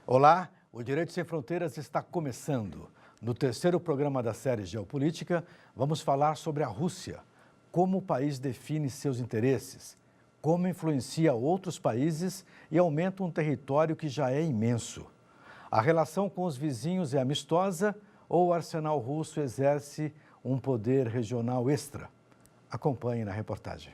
Olá, o Direito Sem Fronteiras está começando. No terceiro programa da série Geopolítica, vamos falar sobre a Rússia, como o país define seus interesses, como influencia outros países e aumenta um território que já é imenso. A relação com os vizinhos é amistosa ou o arsenal russo exerce um poder regional extra? Acompanhe na reportagem.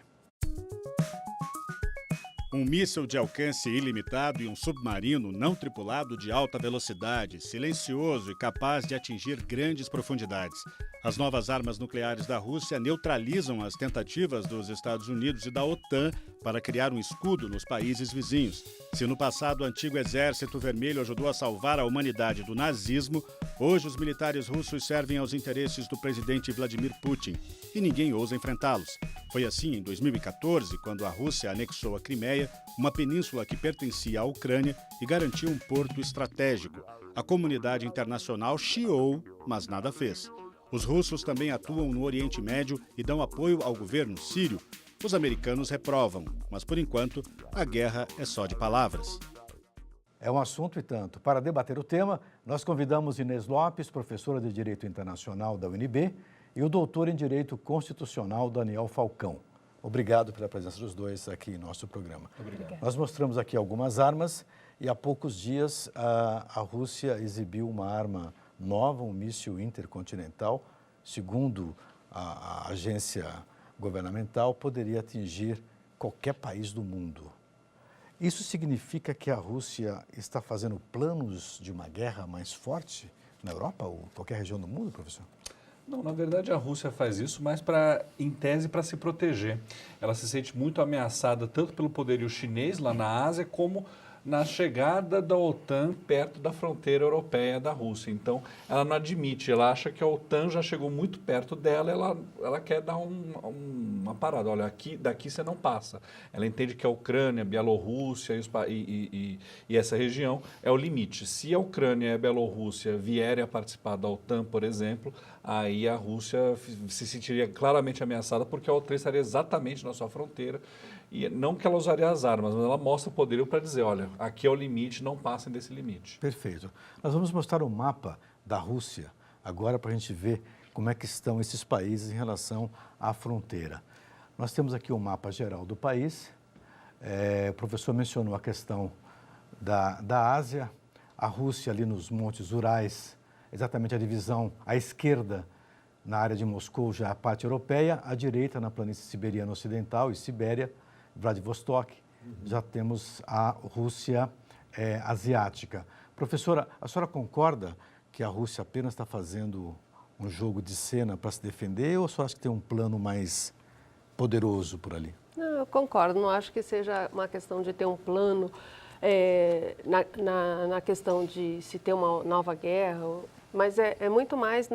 Um míssil de alcance ilimitado e um submarino não tripulado de alta velocidade, silencioso e capaz de atingir grandes profundidades. As novas armas nucleares da Rússia neutralizam as tentativas dos Estados Unidos e da OTAN para criar um escudo nos países vizinhos. Se no passado o antigo Exército Vermelho ajudou a salvar a humanidade do nazismo, hoje os militares russos servem aos interesses do presidente Vladimir Putin e ninguém ousa enfrentá-los. Foi assim em 2014, quando a Rússia anexou a Crimeia, uma península que pertencia à Ucrânia, e garantiu um porto estratégico. A comunidade internacional chiou, mas nada fez. Os russos também atuam no Oriente Médio e dão apoio ao governo sírio. Os americanos reprovam, mas por enquanto a guerra é só de palavras. É um assunto e tanto. Para debater o tema, nós convidamos Inês Lopes, professora de Direito Internacional da UNB, e o doutor em Direito Constitucional, Daniel Falcão. Obrigado pela presença dos dois aqui em nosso programa. Obrigado. Nós mostramos aqui algumas armas e há poucos dias a Rússia exibiu uma arma nova, um míssil intercontinental, segundo a agência governamental, poderia atingir qualquer país do mundo. Isso significa que a Rússia está fazendo planos de uma guerra mais forte na Europa ou qualquer região do mundo, professor? Não, na verdade a Rússia faz isso mais em tese, para se proteger. Ela se sente muito ameaçada tanto pelo poderio chinês lá na Ásia, como na chegada da OTAN perto da fronteira europeia da Rússia. Então, ela não admite, ela acha que a OTAN já chegou muito perto dela, ela quer dar uma parada. Olha, daqui você não passa. Ela entende que a Ucrânia, a Bielorrússia e essa região é o limite. Se a Ucrânia e a Bielorrússia vierem a participar da OTAN, por exemplo, aí a Rússia se sentiria claramente ameaçada, porque a OTAN estaria exatamente na sua fronteira. E não que ela usaria as armas, mas ela mostra o poderio para dizer, olha, aqui é o limite, não passem desse limite. Perfeito. Nós vamos mostrar o mapa da Rússia agora para a gente ver como é que estão esses países em relação à fronteira. Nós temos aqui o mapa geral do país. O professor mencionou a questão da Ásia, a Rússia ali nos Montes Urais, exatamente a divisão à esquerda na área de Moscou, já a parte europeia, à direita na planície siberiana ocidental e Sibéria, Vladivostok, já temos a Rússia asiática. Professora, a senhora concorda que a Rússia apenas está fazendo um jogo de cena para se defender ou a senhora acha que tem um plano mais poderoso por ali? Não, eu concordo, não acho que seja uma questão de ter um plano na questão de se ter uma nova guerra, mas é muito mais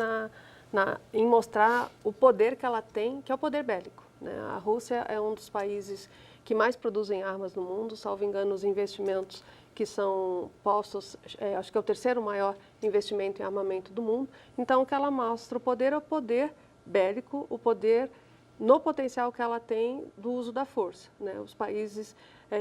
em mostrar o poder que ela tem, que é o poder bélico, né? A Rússia é um dos países que mais produzem armas no mundo, salvo engano, os investimentos que são postos, acho que é o terceiro maior investimento em armamento do mundo. Então, o que ela mostra o poder é o poder bélico, o poder no potencial que ela tem do uso da força, né? Os países,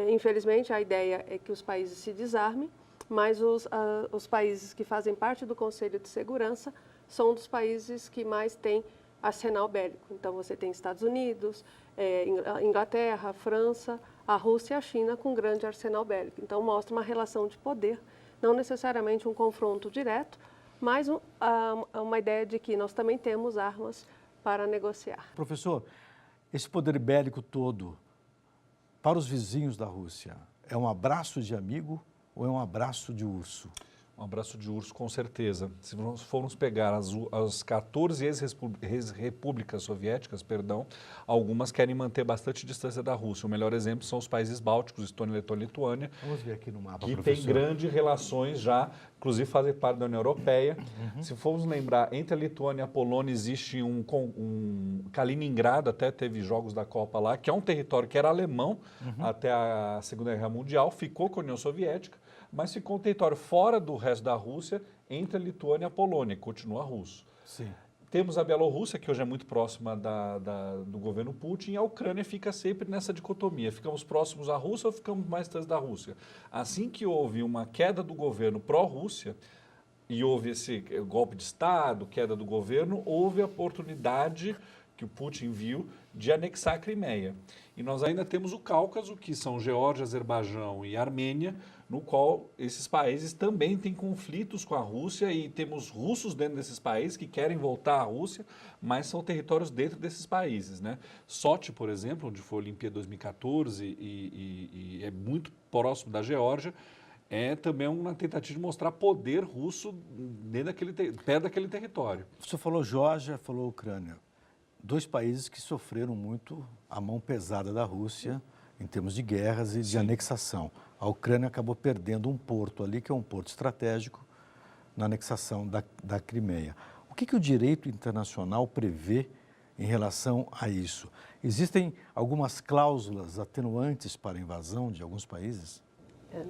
infelizmente, a ideia é que os países se desarmem, mas os países que fazem parte do Conselho de Segurança são dos países que mais têm arsenal bélico. Então, você tem Estados Unidos, Inglaterra, França, a Rússia e a China com grande arsenal bélico. Então, mostra uma relação de poder, não necessariamente um confronto direto, mas uma ideia de que nós também temos armas para negociar. Professor, esse poder bélico todo, para os vizinhos da Rússia, é um abraço de amigo ou é um abraço de urso? Um abraço de urso, com certeza. Se nós formos pegar as 14 ex-repúblicas soviéticas, algumas querem manter bastante distância da Rússia. O melhor exemplo são os países bálticos, Estônia, Letônia e Lituânia. Vamos ver aqui no mapa, que professor. tem grandes relações já, inclusive fazem parte da União Europeia. Se formos lembrar, entre a Lituânia e a Polônia existe um Kaliningrado, até teve jogos da Copa lá, que é um território que era alemão até a Segunda Guerra Mundial, ficou com a União Soviética, mas ficou um território fora do resto da Rússia, entre a Lituânia e a Polônia, continua russo. Sim. temos a Bielorrússia, que hoje é muito próxima do governo Putin, e a Ucrânia fica sempre nessa dicotomia. Ficamos próximos à Rússia ou ficamos mais distantes da Rússia? Assim que houve uma queda do governo pró-Rússia, e houve esse golpe de Estado, queda do governo, houve a oportunidade que o Putin viu de anexar a Crimeia. E nós ainda temos o Cáucaso, que são Geórgia, Azerbaijão e Armênia, no qual esses países também têm conflitos com a Rússia e temos russos dentro desses países que querem voltar à Rússia, mas são territórios dentro desses países, né? Sochi, por exemplo, onde foi a Olimpíada 2014 e é muito próximo da Geórgia, é também uma tentativa de mostrar poder russo perto daquele território. O senhor falou Geórgia, falou Ucrânia. Dois países que sofreram muito a mão pesada da Rússia em termos de guerras e de anexação. A Ucrânia acabou perdendo um porto ali, que é um porto estratégico, na anexação da Crimeia. O que o direito internacional prevê em relação a isso? Existem algumas cláusulas atenuantes para a invasão de alguns países?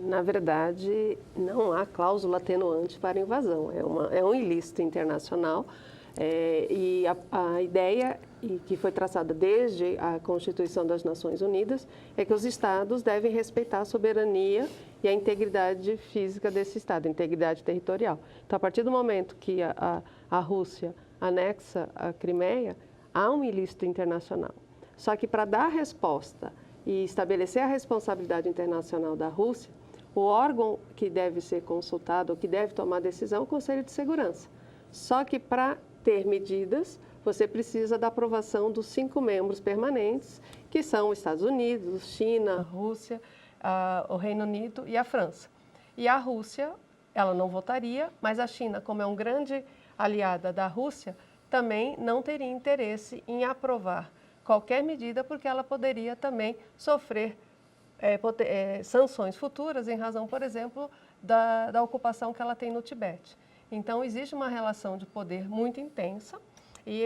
Na verdade, não há cláusula atenuante para a invasão. É um ilícito internacional. E a ideia, que foi traçada desde a Constituição das Nações Unidas, é que os Estados devem respeitar a soberania e a integridade física desse Estado, a integridade territorial. Então, a partir do momento que a Rússia anexa a Crimeia, há um ilícito internacional. Só que para dar resposta e estabelecer a responsabilidade internacional da Rússia, o órgão que deve ser consultado ou que deve tomar a decisão é o Conselho de Segurança. Só que para ter medidas, você precisa da aprovação dos 5 membros permanentes, que são os Estados Unidos, China, a Rússia, o Reino Unido e a França. E a Rússia, ela não votaria, mas a China, como é um grande aliada da Rússia, também não teria interesse em aprovar qualquer medida, porque ela poderia também sofrer sanções futuras em razão, por exemplo, da ocupação que ela tem no Tibete. Então, existe uma relação de poder muito intensa e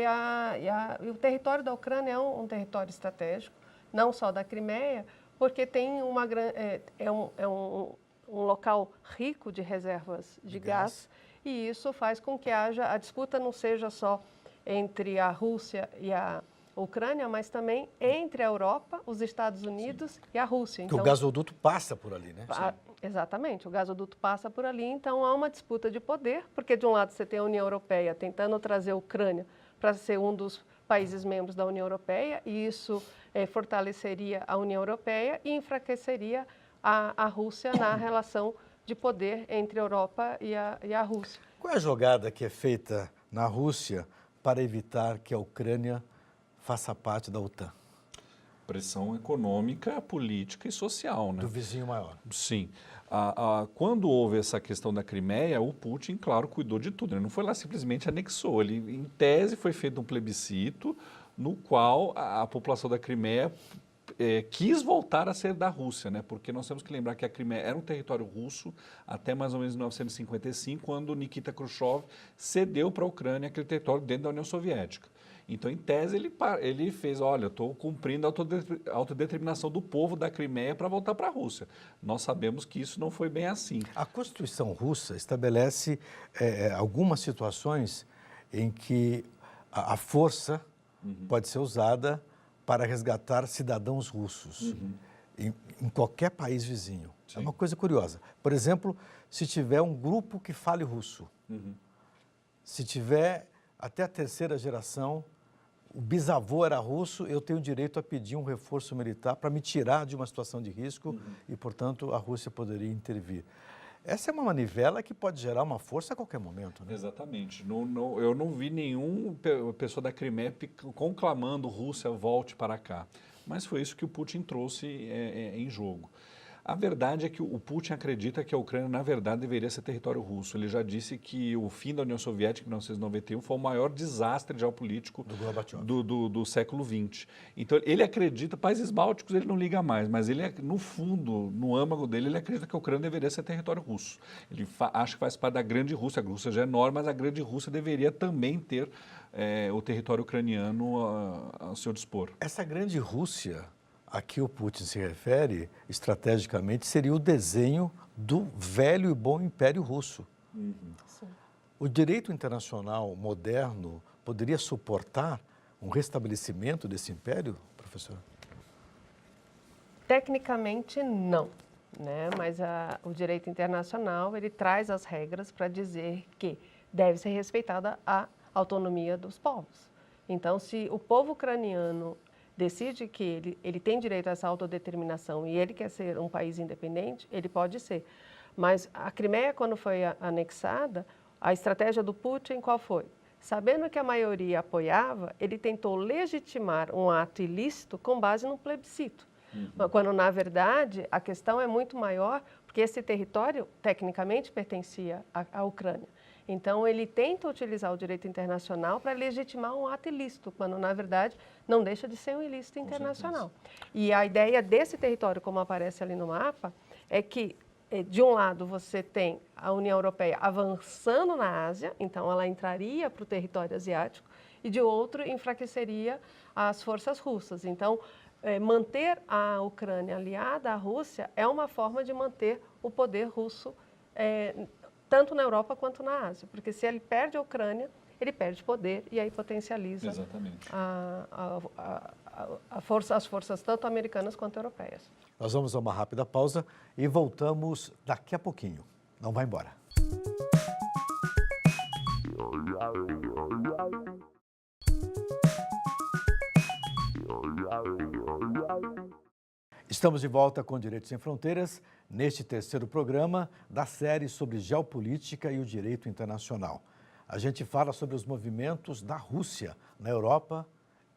o território da Ucrânia é um território estratégico, não só da Crimeia, porque tem um local rico de reservas de gás e isso faz com que a disputa não seja só entre a Rússia e a Ucrânia, mas também entre a Europa, os Estados Unidos e a Rússia. Então, o gasoduto passa por ali, né? Exatamente, o gasoduto passa por ali, então há uma disputa de poder, porque de um lado você tem a União Europeia tentando trazer a Ucrânia para ser um dos países membros da União Europeia, e isso fortaleceria a União Europeia e enfraqueceria a Rússia na relação de poder entre a Europa e a Rússia. Qual é a jogada que é feita na Rússia para evitar que a Ucrânia faça parte da OTAN? Pressão econômica, política e social, né? Do vizinho maior. Sim. Quando houve essa questão da Crimeia, o Putin, claro, cuidou de tudo. Ele não foi lá simplesmente anexou. Ele, em tese, foi feito um plebiscito no qual a população da Crimeia quis voltar a ser da Rússia, né? Porque nós temos que lembrar que a Crimeia era um território russo até mais ou menos 1955, quando Nikita Khrushchev cedeu para a Ucrânia aquele território dentro da União Soviética. Então, em tese, ele fez, olha, eu estou cumprindo a autodeterminação do povo da Crimeia para voltar para a Rússia. Nós sabemos que isso não foi bem assim. A Constituição russa estabelece algumas situações em que a força pode ser usada para resgatar cidadãos russos em qualquer país vizinho. Sim. É uma coisa curiosa. Por exemplo, se tiver um grupo que fale russo, se tiver até a 3ª geração, o bisavô era russo, eu tenho direito a pedir um reforço militar para me tirar de uma situação de risco e, portanto, a Rússia poderia intervir. Essa é uma manivela que pode gerar uma força a qualquer momento, né? Exatamente. Eu não vi nenhuma pessoa da Crimeia conclamando Rússia volte para cá. Mas foi isso que o Putin trouxe em jogo. A verdade é que o Putin acredita que a Ucrânia, na verdade, deveria ser território russo. Ele já disse que o fim da União Soviética, em 1991, foi o maior desastre geopolítico do século XX. Então, ele acredita, países bálticos ele não liga mais, mas ele, no fundo, no âmago dele, ele acredita que a Ucrânia deveria ser território russo. Ele acha que faz parte da grande Rússia. A Rússia já é enorme, mas a grande Rússia deveria também ter o território ucraniano ao seu dispor. Essa grande Rússia a que o Putin se refere, estrategicamente, seria o desenho do velho e bom Império Russo. O direito internacional moderno poderia suportar um restabelecimento desse império, professor? Tecnicamente, não, né? Mas o direito internacional, ele traz as regras para dizer que deve ser respeitada a autonomia dos povos. Então, se o povo ucraniano decide que ele tem direito a essa autodeterminação e ele quer ser um país independente, ele pode ser. Mas a Crimeia, quando foi anexada, a estratégia do Putin qual foi? Sabendo que a maioria apoiava, ele tentou legitimar um ato ilícito com base num plebiscito. Quando, na verdade, a questão é muito maior, porque esse território, tecnicamente, pertencia à Ucrânia. Então, ele tenta utilizar o direito internacional para legitimar um ato ilícito, quando, na verdade, não deixa de ser um ilícito internacional. E a ideia desse território, como aparece ali no mapa, é que, de um lado, você tem a União Europeia avançando na Ásia, então ela entraria para o território asiático, e, de outro, enfraqueceria as forças russas. Então, manter a Ucrânia aliada à Rússia é uma forma de manter o poder russo tanto na Europa quanto na Ásia, porque se ele perde a Ucrânia, ele perde poder e aí potencializa as forças tanto americanas quanto europeias. Nós vamos a uma rápida pausa e voltamos daqui a pouquinho. Não vá embora. Estamos de volta com Direito Sem Fronteiras, neste terceiro programa da série sobre geopolítica e o direito internacional. A gente fala sobre os movimentos da Rússia na Europa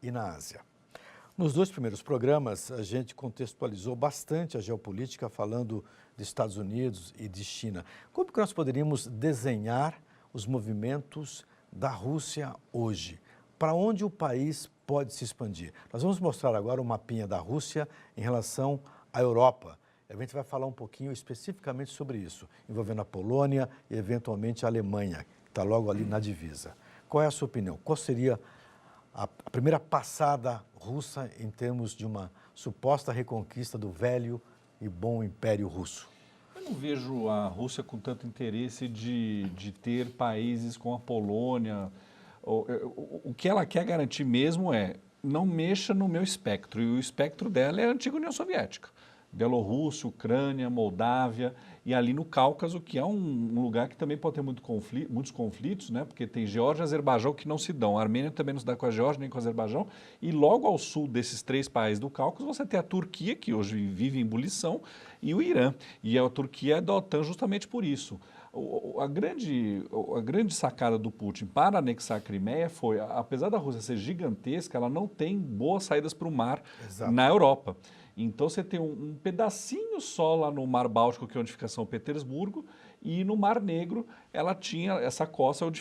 e na Ásia. Nos dois primeiros programas, a gente contextualizou bastante a geopolítica, falando de Estados Unidos e de China. Como que nós poderíamos desenhar os movimentos da Rússia hoje? Para onde o país pode se expandir? Nós vamos mostrar agora um mapinha da Rússia em relação à Europa. A gente vai falar um pouquinho especificamente sobre isso, envolvendo a Polônia e, eventualmente, a Alemanha, que está logo ali na divisa. Qual é a sua opinião? Qual seria a primeira passada russa em termos de uma suposta reconquista do velho e bom Império Russo? Eu não vejo a Rússia com tanto interesse de ter países como a Polônia. O que ela quer garantir mesmo é não mexa no meu espectro, e o espectro dela é a antiga União Soviética. Bielorrússia, Ucrânia, Moldávia e ali no Cáucaso, que é um lugar que também pode ter muitos conflitos, né? Porque tem Geórgia e Azerbaijão que não se dão. A Armênia também não se dá com a Geórgia nem com o Azerbaijão. E logo ao sul desses três países do Cáucaso, você tem a Turquia, que hoje vive em ebulição, e o Irã. E a Turquia é da OTAN justamente por isso. A grande sacada do Putin para anexar a Crimeia foi, apesar da Rússia ser gigantesca, ela não tem boas saídas para o mar na Europa. Então você tem um pedacinho só lá no Mar Báltico, que é onde fica São Petersburgo, e no Mar Negro ela tinha essa costa onde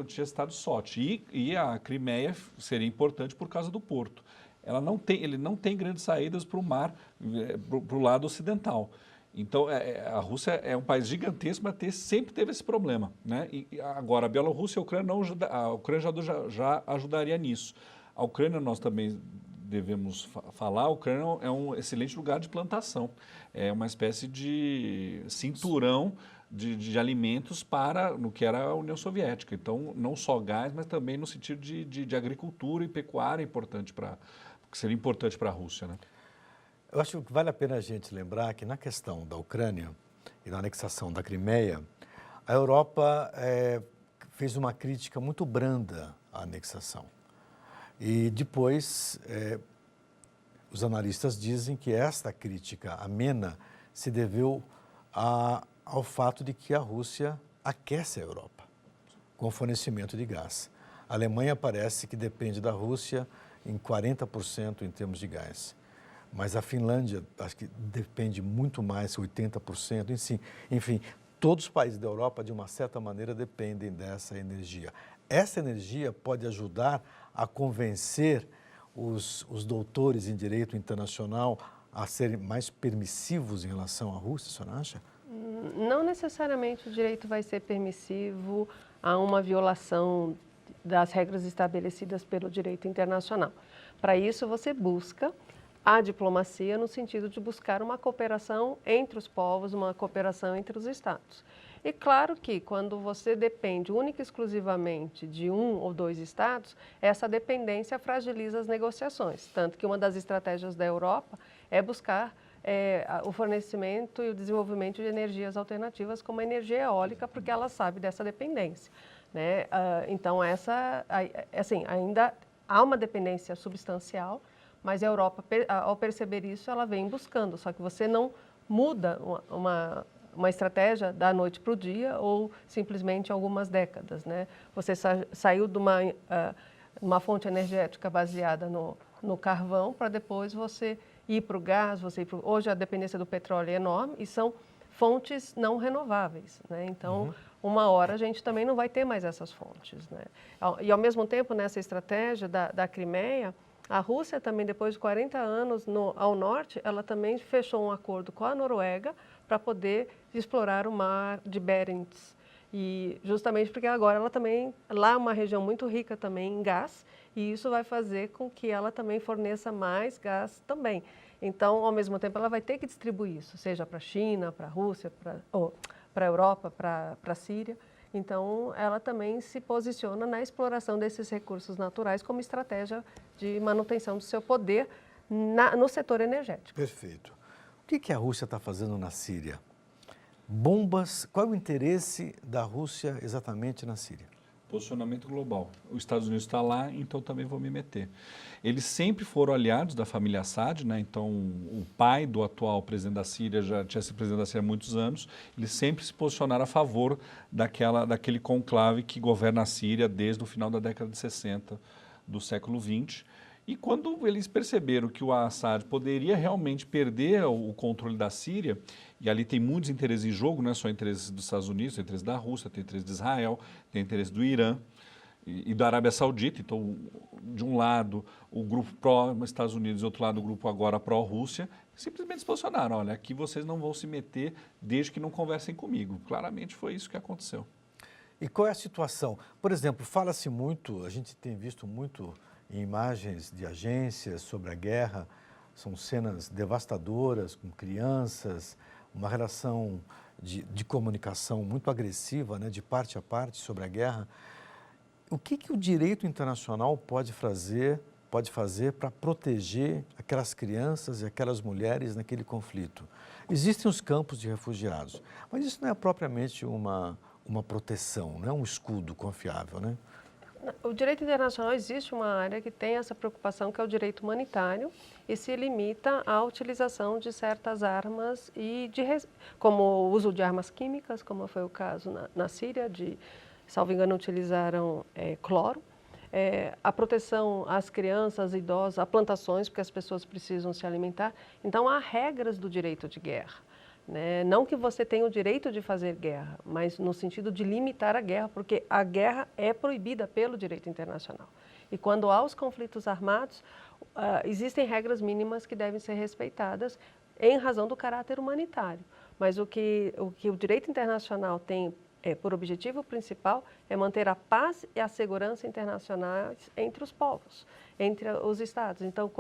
tinha estado Sochi. E a Crimeia seria importante por causa do porto. Ele não tem grandes saídas para o mar, para o lado ocidental. Então, a Rússia é um país gigantesco, mas sempre teve esse problema, né? E agora, a Bielorrússia e a Ucrânia, a Ucrânia já ajudaria nisso. A Ucrânia, nós também devemos falar, a Ucrânia é um excelente lugar de plantação. É uma espécie de cinturão de alimentos no que era a União Soviética. Então, não só gás, mas também no sentido de agricultura e pecuária que seria importante para a Rússia, né? Eu acho que vale a pena a gente lembrar que na questão da Ucrânia e na anexação da Crimeia, a Europa fez uma crítica muito branda à anexação. E depois, os analistas dizem que esta crítica amena se deveu ao fato de que a Rússia aquece a Europa com o fornecimento de gás. A Alemanha parece que depende da Rússia em 40% em termos de gás. Mas a Finlândia, acho que depende muito mais, 80%. Enfim, todos os países da Europa, de uma certa maneira, dependem dessa energia. Essa energia pode ajudar a convencer os doutores em direito internacional a serem mais permissivos em relação à Rússia, a senhora acha? Não necessariamente o direito vai ser permissivo a uma violação das regras estabelecidas pelo direito internacional. Para isso, você busca a diplomacia no sentido de buscar uma cooperação entre os povos, uma cooperação entre os estados. E claro que quando você depende única e exclusivamente de um ou dois estados, essa dependência fragiliza as negociações. Tanto que uma das estratégias da Europa é buscar o fornecimento e o desenvolvimento de energias alternativas, como a energia eólica, porque ela sabe dessa dependência, né? Então, assim, ainda há uma dependência substancial, mas a Europa, ao perceber isso, ela vem buscando. Só que você não muda uma estratégia da noite para o dia ou simplesmente algumas décadas, né? Você saiu de uma fonte energética baseada no carvão para depois você ir para o gás, hoje a dependência do petróleo é enorme e são fontes não renováveis, né? Então, uma hora a gente também não vai ter mais essas fontes, né? E ao mesmo tempo, nessa estratégia da Crimeia, a Rússia também, depois de 40 anos ao norte, ela também fechou um acordo com a Noruega para poder explorar o mar de Barents. E justamente porque agora ela também, lá é uma região muito rica também em gás, e isso vai fazer com que ela também forneça mais gás também. Então, ao mesmo tempo, ela vai ter que distribuir isso, seja para a China, para a Rússia, para a Europa, para a Síria. Então, ela também se posiciona na exploração desses recursos naturais como estratégia de manutenção do seu poder no setor energético. Perfeito. O que a Rússia está fazendo na Síria? Bombas, qual é o interesse da Rússia exatamente na Síria? Posicionamento global. Os Estados Unidos está lá, então também vou me meter. Eles sempre foram aliados da família Assad, né? Então o pai do atual presidente da Síria já tinha sido presidente da Síria há muitos anos. Eles sempre se posicionaram a favor daquele conclave que governa a Síria desde o final da década de 60 do século XX. E quando eles perceberam que o Assad poderia realmente perder o controle da Síria, e ali tem muitos interesses em jogo, não é só interesses dos Estados Unidos, tem interesse da Rússia, tem interesse de Israel, tem interesse do Irã e da Arábia Saudita. Então, de um lado, o grupo pró-Estados Unidos, do outro lado, o grupo agora pró-Rússia, simplesmente se posicionaram, olha, aqui vocês não vão se meter desde que não conversem comigo. Claramente foi isso que aconteceu. E qual é a situação? Por exemplo, fala-se muito, a gente tem visto muito em imagens de agências sobre a guerra, são cenas devastadoras com crianças, uma relação de comunicação muito agressiva, né, de parte a parte sobre a guerra. O que o direito internacional pode fazer para proteger aquelas crianças e aquelas mulheres naquele conflito? Existem os campos de refugiados, mas isso não é propriamente uma proteção, não é um escudo confiável, né? O direito internacional, existe uma área que tem essa preocupação, que é o direito humanitário, e se limita à utilização de certas armas, como o uso de armas químicas, como foi o caso na Síria, salvo engano, utilizaram cloro, a proteção às crianças, idosos, a plantações, porque as pessoas precisam se alimentar. Então, há regras do direito de guerra. Né? Não que você tenha o direito de fazer guerra, mas no sentido de limitar a guerra, porque a guerra é proibida pelo direito internacional. E quando há os conflitos armados, existem regras mínimas que devem ser respeitadas em razão do caráter humanitário. Mas o que o direito internacional tem por objetivo principal é manter a paz e a segurança internacionais entre os povos, entre os estados. Então,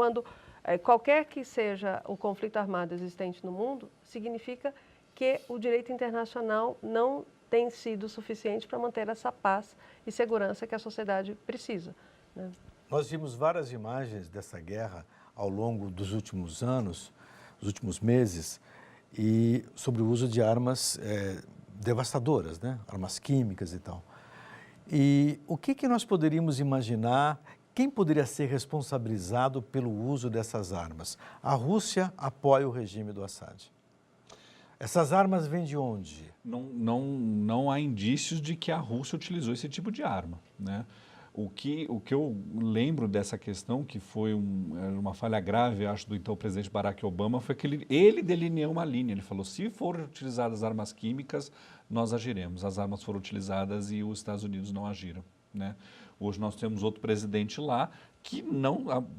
qualquer que seja o conflito armado existente no mundo, significa que o direito internacional não tem sido suficiente para manter essa paz e segurança que a sociedade precisa, né? Nós vimos várias imagens dessa guerra ao longo dos últimos anos, dos últimos meses, e sobre o uso de armas devastadoras, né? Armas químicas e tal. E o que nós poderíamos imaginar? Quem poderia ser responsabilizado pelo uso dessas armas? A Rússia apoia o regime do Assad. Essas armas vêm de onde? Não há indícios de que a Rússia utilizou esse tipo de arma, né? O que eu lembro dessa questão, que foi uma falha grave, acho, do então presidente Barack Obama, foi que ele delineou uma linha. Ele falou, se forem utilizadas armas químicas, nós agiremos. As armas foram utilizadas e os Estados Unidos não agiram. né? Hoje nós temos outro presidente lá que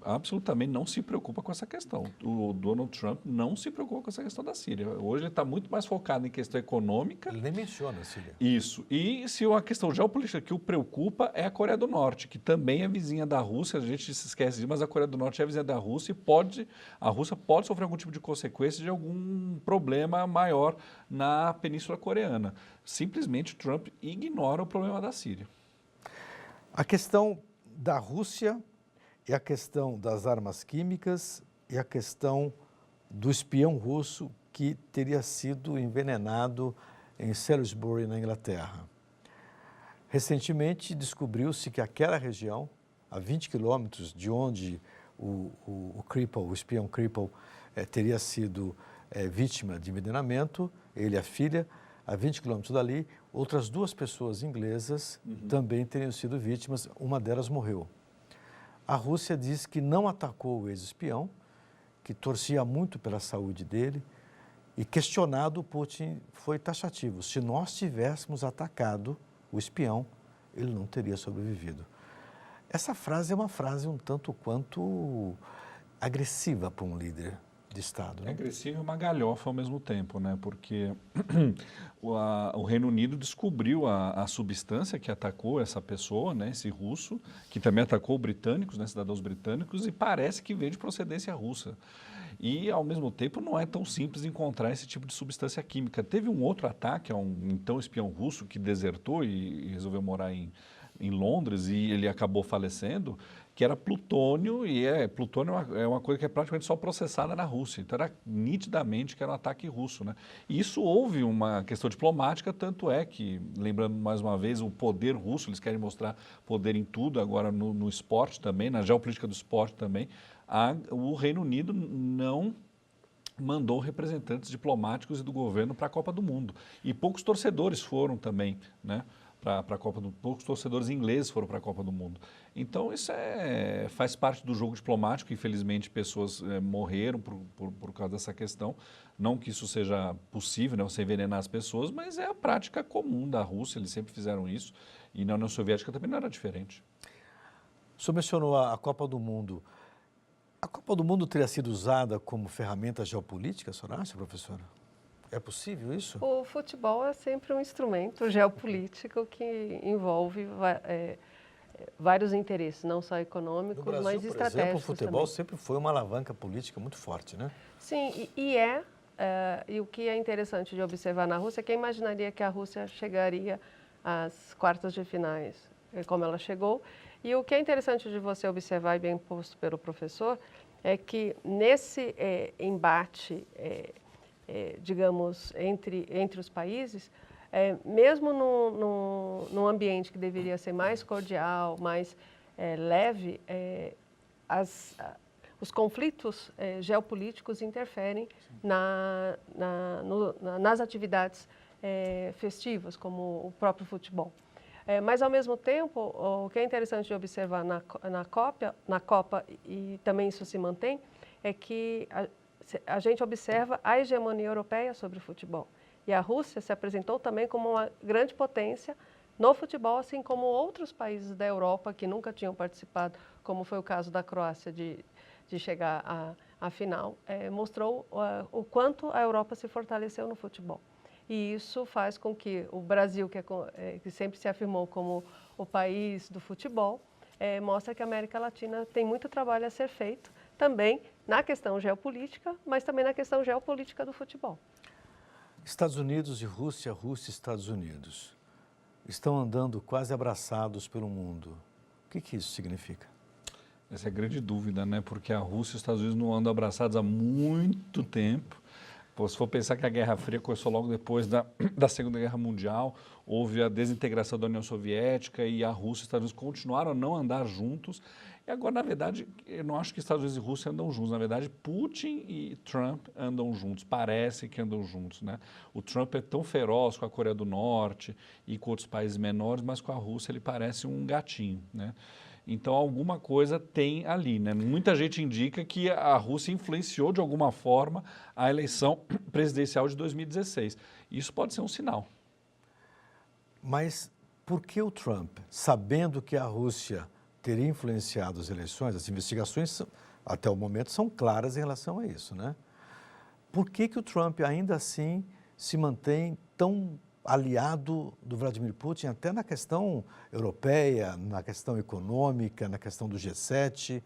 absolutamente não se preocupa com essa questão. O Donald Trump não se preocupa com essa questão da Síria. Hoje ele está muito mais focado em questão econômica. Ele nem menciona a Síria. Isso. E se a questão geopolítica que o preocupa é a Coreia do Norte, que também é vizinha da Rússia, a gente se esquece disso, mas a Coreia do Norte é vizinha da Rússia e a Rússia pode sofrer algum tipo de consequência de algum problema maior na Península Coreana. Simplesmente Trump ignora o problema da Síria. A questão da Rússia e a questão das armas químicas e a questão do espião russo que teria sido envenenado em Salisbury, na Inglaterra. Recentemente, descobriu-se que aquela região, a 20 quilômetros de onde o espião Kripal, teria sido vítima de envenenamento, ele e a filha, a 20 quilômetros dali, outras 2 pessoas inglesas também teriam sido vítimas, uma delas morreu. A Rússia diz que não atacou o ex-espião, que torcia muito pela saúde dele, e questionado, Putin foi taxativo. Se nós tivéssemos atacado o espião, ele não teria sobrevivido. Essa frase é uma frase um tanto quanto agressiva para um líder de Estado. É né? agressivo e uma galhofa ao mesmo tempo, né? Porque o Reino Unido descobriu a substância que atacou essa pessoa, né? Esse russo, que também atacou britânicos, né? Cidadãos britânicos, e parece que veio de procedência russa. E, ao mesmo tempo, não é tão simples encontrar esse tipo de substância química. Teve um outro ataque a um então espião russo que desertou e resolveu morar em Londres, e ele acabou falecendo, que era plutônio, e plutônio é uma coisa que é praticamente só processada na Rússia. Então, era nitidamente que era um ataque russo, né? E isso houve uma questão diplomática, tanto é que, lembrando mais uma vez, o poder russo, eles querem mostrar poder em tudo, agora no esporte também, na geopolítica do esporte também, o Reino Unido não mandou representantes diplomáticos e do governo para a Copa do Mundo. E poucos torcedores foram também, né? Para a Copa do Mundo. Poucos torcedores ingleses foram para a Copa do Mundo. Então, isso faz parte do jogo diplomático. Infelizmente, pessoas morreram por causa dessa questão. Não que isso seja possível, né, você envenenar as pessoas, mas é a prática comum da Rússia, eles sempre fizeram isso. E na União Soviética também não era diferente. O senhor mencionou a Copa do Mundo. A Copa do Mundo teria sido usada como ferramenta geopolítica, a senhora acha, professora? É possível isso? O futebol é sempre um instrumento geopolítico que envolve vários interesses, não só econômicos, no Brasil, mas por estratégicos exemplo, o futebol também. sempre foi uma alavanca política muito forte, né? Sim, e o que é interessante de observar na Rússia é quem imaginaria que a Rússia chegaria às quartas de finais, como ela chegou. E o que é interessante de você observar, e bem posto pelo professor, é que nesse embate, digamos, entre os países, mesmo num ambiente que deveria ser mais cordial, mais leve, os conflitos geopolíticos interferem nas atividades festivas, como o próprio futebol. Mas, ao mesmo tempo, o que é interessante de observar na Copa, e também isso se mantém, é que a gente observa a hegemonia europeia sobre o futebol. E a Rússia se apresentou também como uma grande potência no futebol, assim como outros países da Europa que nunca tinham participado, como foi o caso da Croácia de chegar à final, mostrou o quanto a Europa se fortaleceu no futebol. E isso faz com que o Brasil, que sempre se afirmou como o país do futebol, mostra que a América Latina tem muito trabalho a ser feito, também na questão geopolítica, mas também na questão geopolítica do futebol. Estados Unidos e Rússia, Rússia e Estados Unidos estão andando quase abraçados pelo mundo. O que isso significa? Essa é a grande dúvida, né? Porque a Rússia e os Estados Unidos não andam abraçados há muito tempo. Se for pensar que a Guerra Fria começou logo depois da Segunda Guerra Mundial, houve a desintegração da União Soviética e a Rússia e os Estados Unidos continuaram a não andar juntos. E agora, na verdade, eu não acho que Estados Unidos e Rússia andam juntos. Na verdade, Putin e Trump andam juntos, parece que andam juntos, né? O Trump é tão feroz com a Coreia do Norte e com outros países menores, mas com a Rússia ele parece um gatinho, né? Então, alguma coisa tem ali, né? Muita gente indica que a Rússia influenciou de alguma forma a eleição presidencial de 2016. Isso pode ser um sinal. Mas por que o Trump, sabendo que a Rússia teria influenciado as eleições, as investigações até o momento são claras em relação a isso, né? Por que o Trump ainda assim se mantém tão aliado do Vladimir Putin, até na questão europeia, na questão econômica, na questão do G7?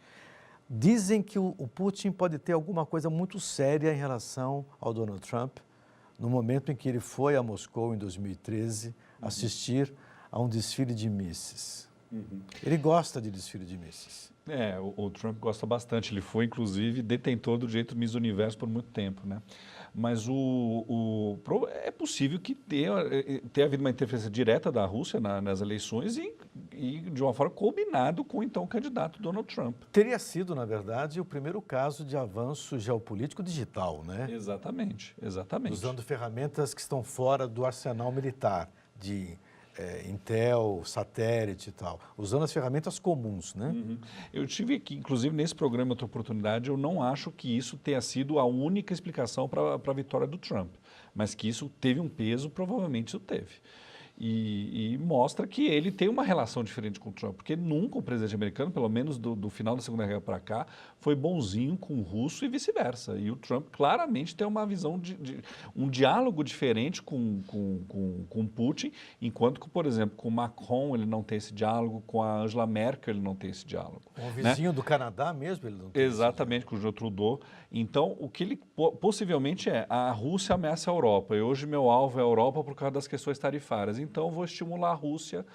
Dizem que o Putin pode ter alguma coisa muito séria em relação ao Donald Trump, no momento em que ele foi a Moscou, em 2013, assistir a um desfile de mísseis. Ele gosta de desfile de mísseis. O Trump gosta bastante. Ele foi, inclusive, detentor do direito Miss Universo por muito tempo, né? Mas é possível que tenha havido uma interferência direta da Rússia nas eleições e de uma forma combinado com, então, o candidato Donald Trump. Teria sido, na verdade, o primeiro caso de avanço geopolítico digital, né? Exatamente, exatamente. Usando ferramentas que estão fora do arsenal militar, de Intel, satélite e tal, usando as ferramentas comuns, né? Eu tive aqui, inclusive nesse programa, outra oportunidade, eu não acho que isso tenha sido a única explicação para a vitória do Trump, mas que isso teve um peso, provavelmente isso teve. E mostra que ele tem uma relação diferente com o Trump, porque nunca o presidente americano, pelo menos do final da Segunda Guerra para cá, foi bonzinho com o russo e vice-versa. E o Trump claramente tem uma visão um diálogo diferente com Putin, enquanto que, por exemplo, com o Macron ele não tem esse diálogo, com a Angela Merkel ele não tem esse diálogo. Com o vizinho do Canadá mesmo ele não tem. Exatamente, com o Justin Trudeau. Então, o que ele possivelmente a Rússia ameaça a Europa, e hoje meu alvo é a Europa por causa das questões tarifárias. Então, vou estimular a Rússia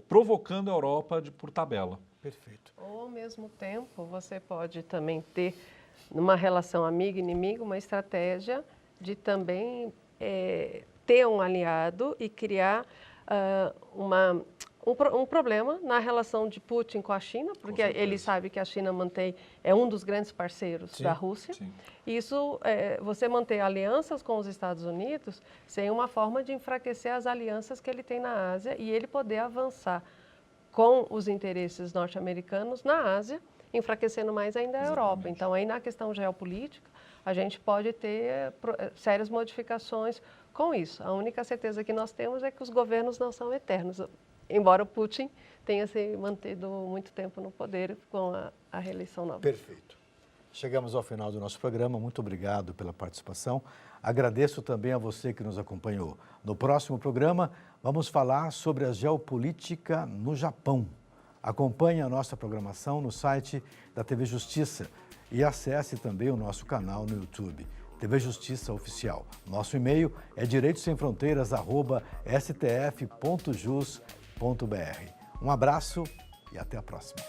provocando a Europa por tabela. Perfeito. Ou, ao mesmo tempo, você pode também ter, numa relação amigo-inimigo, uma estratégia de também ter um aliado e criar um problema na relação de Putin com a China, porque ele sabe que a China é um dos grandes parceiros da Rússia. Sim. Isso, você manter alianças com os Estados Unidos seria uma forma de enfraquecer as alianças que ele tem na Ásia e ele poder avançar com os interesses norte-americanos na Ásia, enfraquecendo mais ainda a Europa. Então, aí na questão geopolítica, a gente pode ter sérias modificações com isso. A única certeza que nós temos é que os governos não são eternos, embora o Putin tenha se mantido muito tempo no poder com a reeleição nova. Perfeito. Chegamos ao final do nosso programa. Muito obrigado pela participação. Agradeço também a você que nos acompanhou. No próximo programa, vamos falar sobre a geopolítica no Japão. Acompanhe a nossa programação no site da TV Justiça e acesse também o nosso canal no YouTube, TV Justiça Oficial. Nosso e-mail é direitosemfronteiras@stf.jus.br. Um abraço e até a próxima.